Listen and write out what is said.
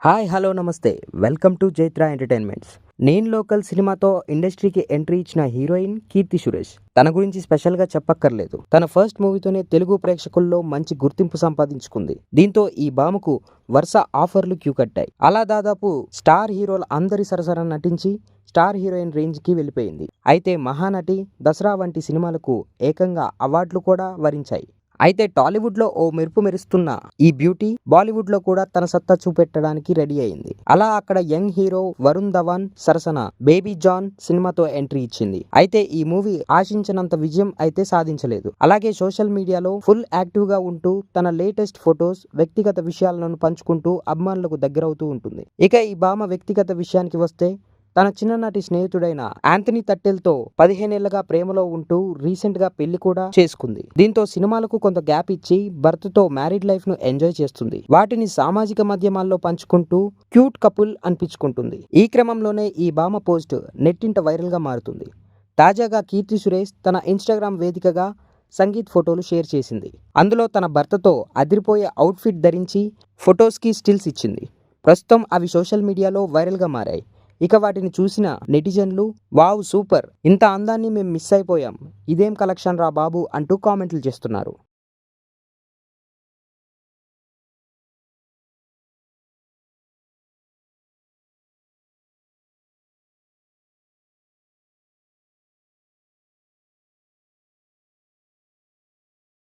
Hi hello నమస్తే welcome to జైత్ర entertainments. నేను local సినిమాతో ఇండస్ట్రీకి ఎంట్రీ ఇచ్చిన హీరోయిన్ కీర్తి సురేష్. తన గురించి స్పెషల్గా చెప్పక్కర్లేదు. తన ఫస్ట్ మూవీతోనే తెలుగు ప్రేక్షకుల్లో మంచి గుర్తింపు సంపాదించుకుంది. దీంతో ఈ భామకు వరుస ఆఫర్లు క్యూ కట్టాయి. అలా దాదాపు స్టార్ హీరోల అందరి సరసన నటించి స్టార్ హీరోయిన్ రేంజ్కి వెళ్ళిపోయింది. అయితే మహానటి, దసరా వంటి సినిమాలకు ఏకంగా అవార్డులు కూడా వరించాయి. అయితే టాలీవుడ్లో ఓ మెరుపు మెరుస్తున్న ఈ బ్యూటీ బాలీవుడ్లో కూడా తన సత్తా చూపెట్టడానికి రెడీ అయింది. అలా అక్కడ యంగ్ హీరో వరుణ్ ధవన్ సరసన బేబీ జాన్ సినిమాతో ఎంట్రీ ఇచ్చింది. అయితే ఈ మూవీ ఆశించినంత విజయం అయితే సాధించలేదు. అలాగే సోషల్ మీడియాలో ఫుల్ యాక్టివ్ గా ఉంటూ తన లేటెస్ట్ ఫొటోస్, వ్యక్తిగత విషయాలను పంచుకుంటూ అభిమానులకు దగ్గరవుతూ ఉంటుంది. ఇక ఈ భామ వ్యక్తిగత విషయానికి వస్తే తన చిన్ననాటి స్నేహితుడైన యాంథనీ తట్టెల్తో 15 ఏళ్లుగా ప్రేమలో ఉంటూ రీసెంట్ గా పెళ్లి కూడా చేసుకుంది. దీంతో సినిమాలకు కొంత గ్యాప్ ఇచ్చి భర్తతో మ్యారీడ్ లైఫ్ ను ఎంజాయ్ చేస్తుంది. వాటిని సామాజిక మాధ్యమాల్లో పంచుకుంటూ క్యూట్ కపుల్ అనిపించుకుంటుంది. ఈ క్రమంలోనే ఈ భామ పోస్ట్ నెట్టింట వైరల్ గా మారుతుంది. తాజాగా కీర్తి సురేష్ తన ఇన్స్టాగ్రామ్ వేదికగా సంగీత్ ఫోటోలు షేర్ చేసింది. అందులో తన భర్తతో అదిరిపోయే అవుట్ఫిట్ ధరించి ఫొటోస్కి స్టిల్స్ ఇచ్చింది. ప్రస్తుతం అవి సోషల్ మీడియాలో వైరల్ గా మారాయి. ఇక వాటిని చూసిన నెటిజన్లు వావ్ సూపర్, ఇంత అందాన్ని మేము మిస్ అయిపోయాం, ఇదేం కలెక్షన్ రా బాబు అంటూ కామెంట్లు చేస్తున్నారు.